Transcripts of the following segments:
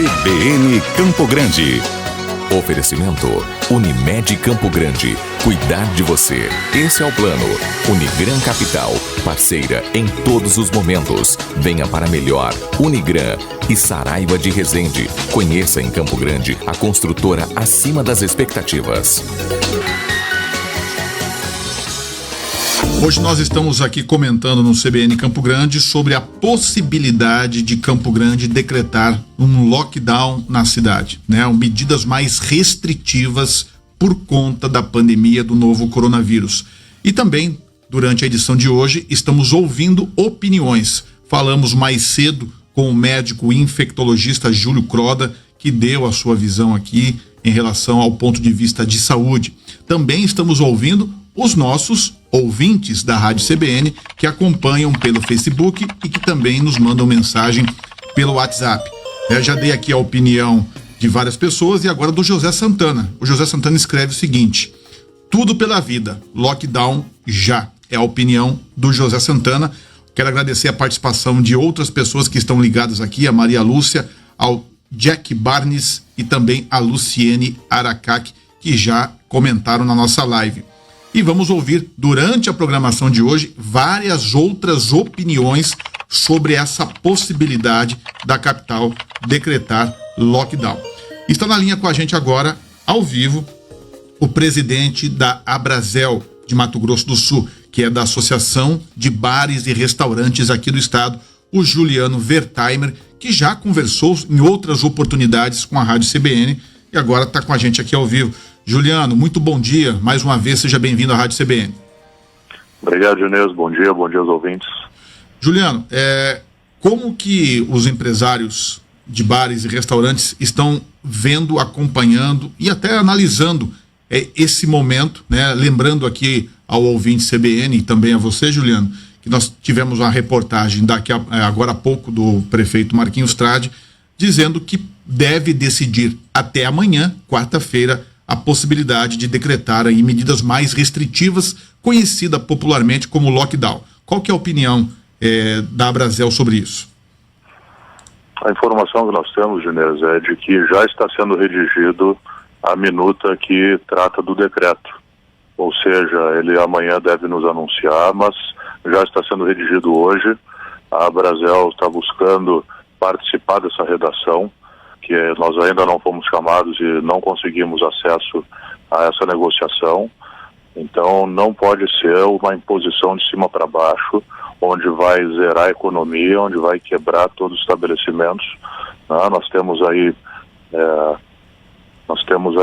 CBN Campo Grande. Oferecimento Unimed Campo Grande. Cuidar de você. Esse é o plano. Unigran Capital. Parceira em todos os momentos. Venha para melhor. Unigran e Saraiva de Resende. Conheça em Campo Grande a construtora acima das expectativas. Hoje nós estamos aqui comentando no CBN Campo Grande sobre a possibilidade de Campo Grande decretar um lockdown na cidade, né? Medidas mais restritivas por conta da pandemia do novo coronavírus. E também, durante a edição de hoje, estamos ouvindo opiniões. Falamos mais cedo com o médico infectologista Júlio Croda, que deu a sua visão aqui em relação ao ponto de vista de saúde. Também estamos ouvindo os nossos ouvintes da Rádio CBN que acompanham pelo Facebook e que também nos mandam mensagem pelo WhatsApp. Eu já dei aqui a opinião de várias pessoas e agora do José Santana. O José Santana escreve o seguinte: tudo pela vida, lockdown já. É a opinião do José Santana. Quero agradecer a participação de outras pessoas que estão ligadas aqui, a Maria Lúcia, ao Jack Barnes e também a Luciene Aracac, que já comentaram na nossa live. E vamos ouvir, durante a programação de hoje, várias outras opiniões sobre essa possibilidade da capital decretar lockdown. Está na linha com a gente agora, ao vivo, o presidente da Abrazel de Mato Grosso do Sul, que é da Associação de Bares e Restaurantes aqui do estado, o Juliano Wertheimer, que já conversou em outras oportunidades com a Rádio CBN e agora está com a gente aqui ao vivo. Juliano, muito bom dia. Mais uma vez, seja bem-vindo à Rádio CBN. Obrigado, Junês. Bom dia aos ouvintes. Juliano, como que os empresários de bares e restaurantes estão vendo, acompanhando e até analisando esse momento, né? Lembrando aqui ao ouvinte CBN e também a você, Juliano, que nós tivemos uma reportagem agora há pouco do prefeito Marquinhos Trade, dizendo que deve decidir até amanhã, quarta-feira, a possibilidade de decretar aí medidas mais restritivas, conhecida popularmente como lockdown. Qual que é a opinião da Abrazel sobre isso? A informação que nós temos, Junês, é de que já está sendo redigido a minuta que trata do decreto. Ou seja, ele amanhã deve nos anunciar, mas já está sendo redigido hoje. A Abrazel está buscando participar dessa redação, que nós ainda não fomos chamados e não conseguimos acesso a essa negociação. Então não pode ser uma imposição de cima para baixo, onde vai zerar a economia, onde vai quebrar todos os estabelecimentos. Nós temos aí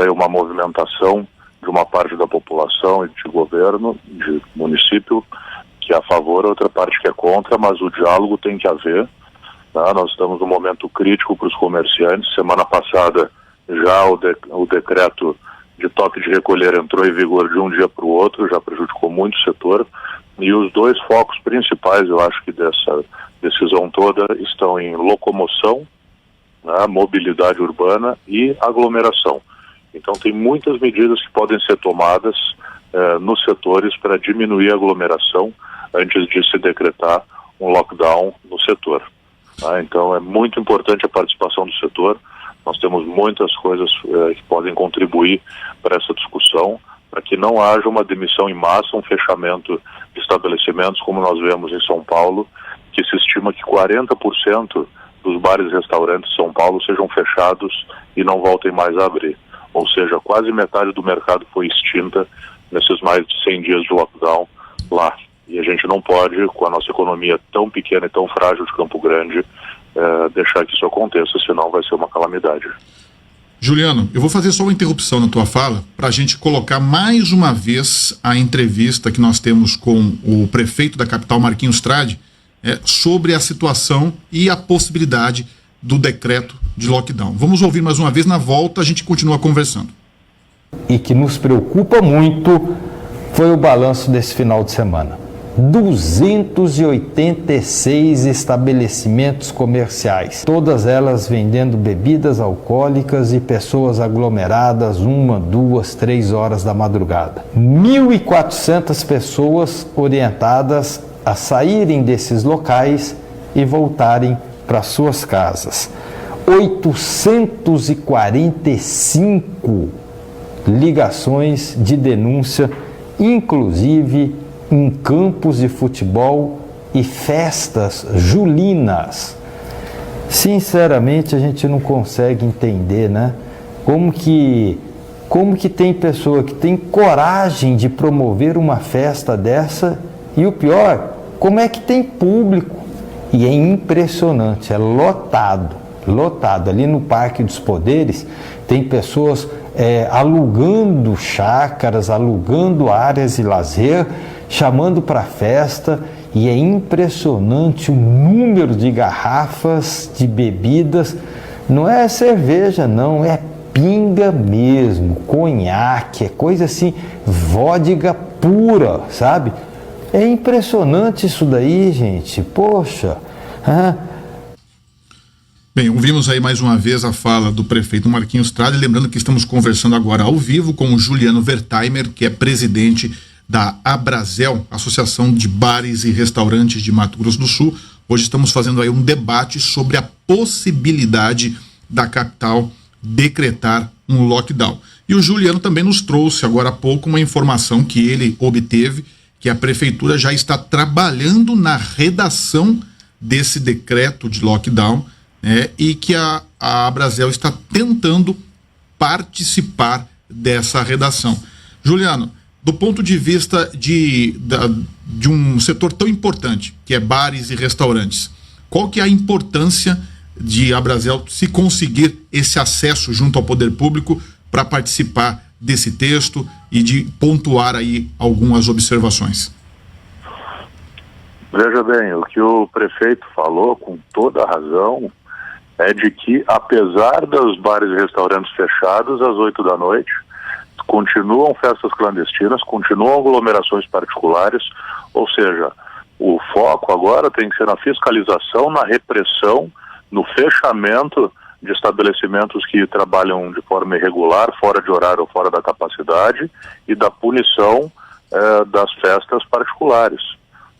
uma movimentação de uma parte da população e de governo, de município, que é a favor, outra parte que é contra, mas o diálogo tem que haver. Nós estamos num momento crítico para os comerciantes. Semana passada já o decreto de toque de recolher entrou em vigor de um dia para o outro, já prejudicou muito o setor. E os dois focos principais, eu acho que dessa decisão toda, estão em locomoção, mobilidade urbana e aglomeração. Então tem muitas medidas que podem ser tomadas nos setores para diminuir a aglomeração antes de se decretar um lockdown no setor. Então é muito importante a participação do setor. Nós temos muitas coisas que podem contribuir para essa discussão, para que não haja uma demissão em massa, um fechamento de estabelecimentos, como nós vemos em São Paulo, que se estima que 40% dos bares e restaurantes de São Paulo sejam fechados e não voltem mais a abrir. Ou seja, quase metade do mercado foi extinta nesses mais de 100 dias de lockdown lá. E a gente não pode, com a nossa economia tão pequena e tão frágil de Campo Grande, deixar que isso aconteça, senão vai ser uma calamidade. Juliano, eu vou fazer só uma interrupção na tua fala para a gente colocar mais uma vez a entrevista que nós temos com o prefeito da capital, Marquinhos Trade, sobre a situação e a possibilidade do decreto de lockdown. Vamos ouvir mais uma vez, na volta a gente continua conversando. E que nos preocupa muito foi o balanço desse final de semana. 286 estabelecimentos comerciais, todas elas vendendo bebidas alcoólicas e pessoas aglomeradas 1, 2, 3 horas da madrugada. 1.400 pessoas orientadas a saírem desses locais e voltarem para suas casas. 845 ligações de denúncia, inclusive em campos de futebol e festas julinas. Sinceramente, a gente não consegue entender, né? Como que tem pessoa que tem coragem de promover uma festa dessa, e o pior, como é que tem público? E é impressionante, é lotado. Ali no Parque dos Poderes tem pessoas alugando chácaras, alugando áreas de lazer, chamando para festa, e é impressionante o número de garrafas de bebidas. Não é cerveja não, é pinga mesmo, conhaque, é coisa assim, vodka pura, sabe? É impressionante isso daí, gente, poxa. Bem, ouvimos aí mais uma vez a fala do prefeito Marquinhos Trade, lembrando que estamos conversando agora ao vivo com o Juliano Wertheimer, que é presidente da Abrazel, Associação de Bares e Restaurantes de Mato Grosso do Sul. Hoje estamos fazendo aí um debate sobre a possibilidade da capital decretar um lockdown. E o Juliano também nos trouxe agora há pouco uma informação que ele obteve, que a prefeitura já está trabalhando na redação desse decreto de lockdown, e que a Abrazel está tentando participar dessa redação. Juliano, do ponto de vista de um setor tão importante, que é bares e restaurantes, qual que é a importância de a Abrazel se conseguir esse acesso junto ao poder público para participar desse texto e de pontuar aí algumas observações? Veja bem, o que o prefeito falou com toda a razão é de que, apesar dos bares e restaurantes fechados às 8 da noite, continuam festas clandestinas, continuam aglomerações particulares, ou seja, o foco agora tem que ser na fiscalização, na repressão, no fechamento de estabelecimentos que trabalham de forma irregular, fora de horário ou fora da capacidade, e da punição das festas particulares.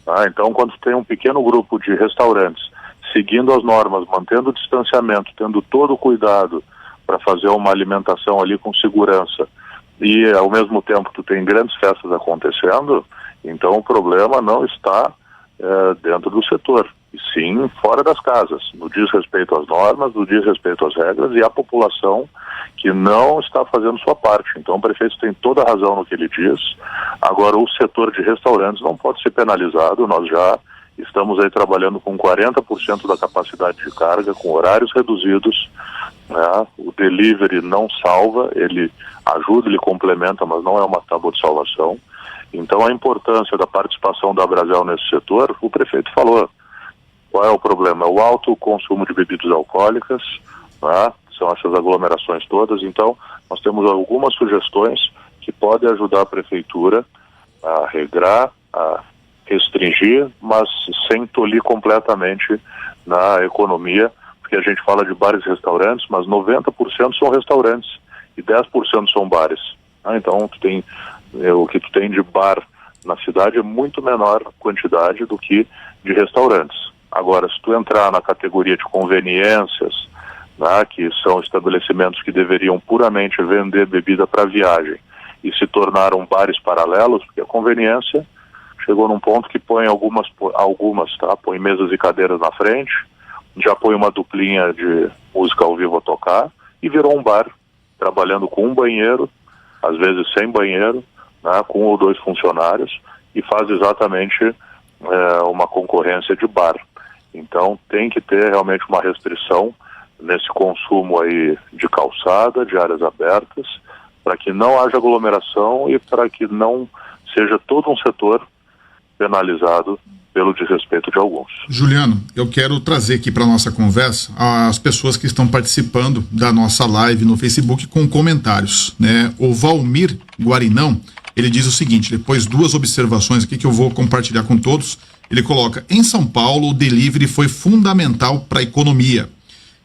Tá? Então, quando tem um pequeno grupo de restaurantes seguindo as normas, mantendo o distanciamento, tendo todo o cuidado para fazer uma alimentação ali com segurança, e ao mesmo tempo tu tem grandes festas acontecendo, então o problema não está dentro do setor, e sim fora das casas, no diz respeito às normas, no diz respeito às regras, e à população que não está fazendo sua parte. Então o prefeito tem toda a razão no que ele diz. Agora, o setor de restaurantes não pode ser penalizado. Nós já estamos aí trabalhando com 40% da capacidade de carga, com horários reduzidos, né? O delivery não salva, ele ajuda, ele complementa, mas não é uma tábua de salvação. Então a importância da participação da Abrazel nesse setor, o prefeito falou. Qual é o problema? É o alto consumo de bebidas alcoólicas, né? São essas aglomerações todas. Então nós temos algumas sugestões que podem ajudar a prefeitura a regrar, a restringir, mas sem tolir completamente na economia, porque a gente fala de bares e restaurantes, mas 90% são restaurantes e 10% são bares. Então o que tu tem de bar na cidade é muito menor quantidade do que de restaurantes. Agora, se tu entrar na categoria de conveniências, né, que são estabelecimentos que deveriam puramente vender bebida para viagem e se tornaram bares paralelos, porque a conveniência chegou num ponto que põe algumas, tá? Põe mesas e cadeiras na frente, já põe uma duplinha de música ao vivo a tocar e virou um bar, trabalhando com um banheiro, às vezes sem banheiro, né, com 1 ou 2 funcionários, e faz exatamente uma concorrência de bar. Então tem que ter realmente uma restrição nesse consumo aí de calçada, de áreas abertas, para que não haja aglomeração e para que não seja todo um setor penalizado pelo desrespeito de alguns. Juliano, eu quero trazer aqui para a nossa conversa as pessoas que estão participando da nossa live no Facebook com comentários, né? O Valmir Guarinão, ele diz o seguinte, depois 2 observações aqui que eu vou compartilhar com todos. Ele coloca, em São Paulo o delivery foi fundamental para a economia.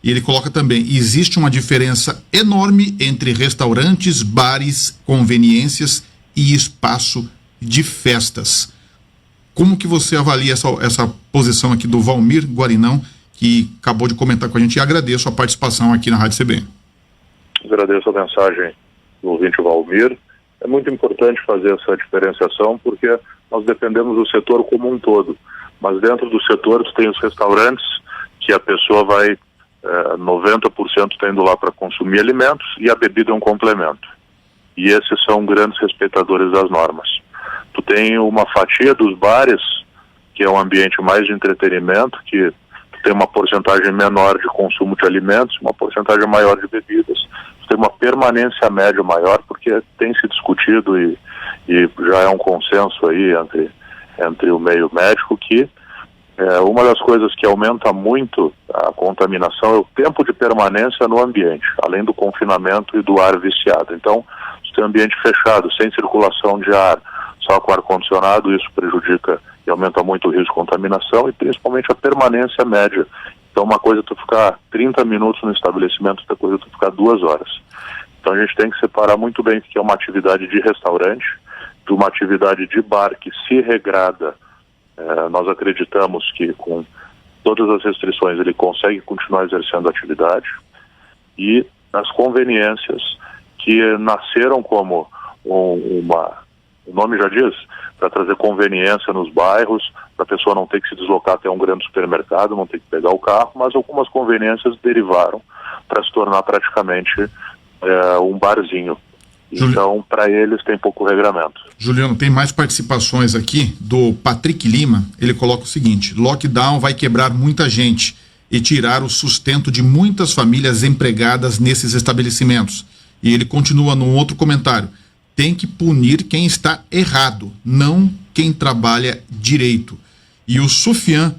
E ele coloca também, existe uma diferença enorme entre restaurantes, bares, conveniências e espaço de festas. Como que você avalia essa posição aqui do Valmir Guarinão, que acabou de comentar com a gente, e agradeço a participação aqui na Rádio CBN. Agradeço a mensagem do ouvinte Valmir. É muito importante fazer essa diferenciação, porque nós dependemos do setor como um todo, mas dentro do setor tu tem os restaurantes, que a pessoa vai 90% está indo lá para consumir alimentos, e a bebida é um complemento. E esses são grandes respeitadores das normas. Tu tem uma fatia dos bares, que é um ambiente mais de entretenimento, que tem uma porcentagem menor de consumo de alimentos, uma porcentagem maior de bebidas. Tem uma permanência média maior, porque tem se discutido e já é um consenso aí entre o meio médico que uma das coisas que aumenta muito a contaminação é o tempo de permanência no ambiente, além do confinamento e do ar viciado. Então, se tem um ambiente fechado, sem circulação de ar, só com ar-condicionado, isso prejudica e aumenta muito o risco de contaminação, e principalmente a permanência média. Então, uma coisa é tu ficar 30 minutos no estabelecimento, outra coisa é tu ficar 2 horas. Então, a gente tem que separar muito bem o que é uma atividade de restaurante de uma atividade de bar que, se regrada, nós acreditamos que com todas as restrições ele consegue continuar exercendo a atividade, e as conveniências que nasceram como o nome já diz, para trazer conveniência nos bairros, para a pessoa não ter que se deslocar até um grande supermercado, não ter que pegar o carro, mas algumas conveniências derivaram para se tornar praticamente um barzinho. Então, para eles tem pouco regramento. Juliano, tem mais participações aqui do Patrick Lima. Ele coloca o seguinte: lockdown vai quebrar muita gente e tirar o sustento de muitas famílias empregadas nesses estabelecimentos. E ele continua num outro comentário: tem que punir quem está errado, não quem trabalha direito. E o Sufian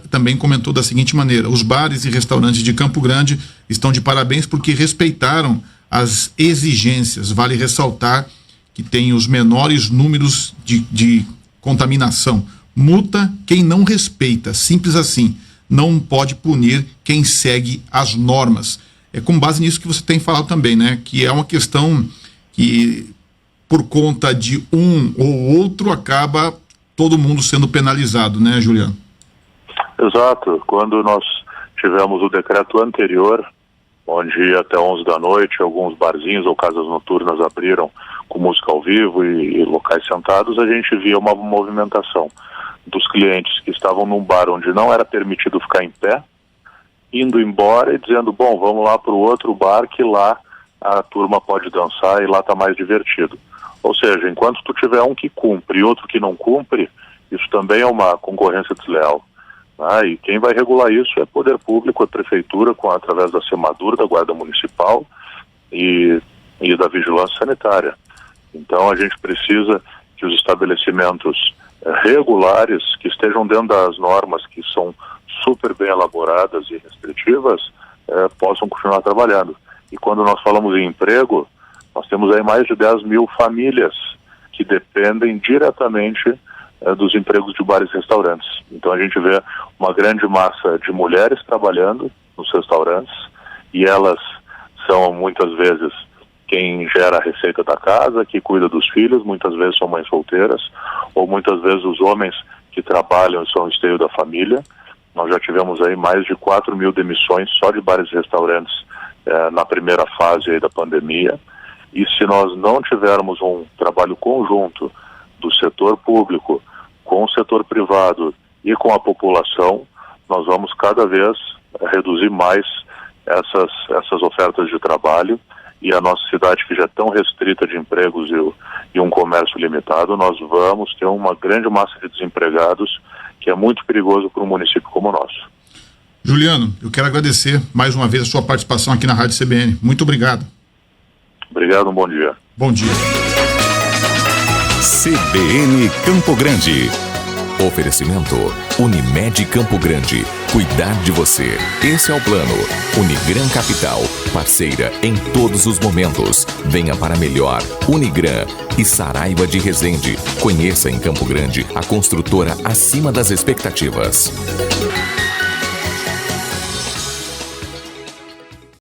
também comentou da seguinte maneira: os bares e restaurantes de Campo Grande estão de parabéns porque respeitaram as exigências. Vale ressaltar que tem os menores números de contaminação. Multa quem não respeita, simples assim. Não pode punir quem segue as normas. É com base nisso que você tem falado também, né? Que é uma questão que, por conta de um ou outro, acaba todo mundo sendo penalizado, né, Juliano? Exato. Quando nós tivemos o decreto anterior, onde até 11 da noite alguns barzinhos ou casas noturnas abriram com música ao vivo e locais sentados, a gente via uma movimentação dos clientes que estavam num bar onde não era permitido ficar em pé, indo embora e dizendo, bom, vamos lá para o outro bar que lá a turma pode dançar e lá está mais divertido. Ou seja, enquanto tu tiver um que cumpre e outro que não cumpre, isso também é uma concorrência desleal. E quem vai regular isso é poder público, a prefeitura, através da SEMADUR, da Guarda Municipal e da Vigilância Sanitária. Então a gente precisa que os estabelecimentos regulares, que estejam dentro das normas, que são super bem elaboradas e restritivas, possam continuar trabalhando. E quando nós falamos em emprego, nós temos aí mais de 10 mil famílias que dependem diretamente dos empregos de bares e restaurantes. Então a gente vê uma grande massa de mulheres trabalhando nos restaurantes, e elas são muitas vezes quem gera a receita da casa, que cuida dos filhos, muitas vezes são mães solteiras, ou muitas vezes os homens que trabalham e são o esteio da família. Nós já tivemos aí mais de 4 mil demissões só de bares e restaurantes na primeira fase aí da pandemia, e se nós não tivermos um trabalho conjunto do setor público com o setor privado e com a população, nós vamos cada vez reduzir mais essas ofertas de trabalho, e a nossa cidade, que já é tão restrita de empregos e um comércio limitado, nós vamos ter uma grande massa de desempregados, que é muito perigoso para um município como o nosso. Juliano, eu quero agradecer mais uma vez a sua participação aqui na Rádio CBN. Muito obrigado. Obrigado, um bom dia. Bom dia. CBN Campo Grande. Oferecimento Unimed Campo Grande. Cuidar de você. Esse é o plano. Unigran Capital. Parceira em todos os momentos. Venha para melhor. Unigran e Saraiva de Resende. Conheça em Campo Grande a construtora acima das expectativas.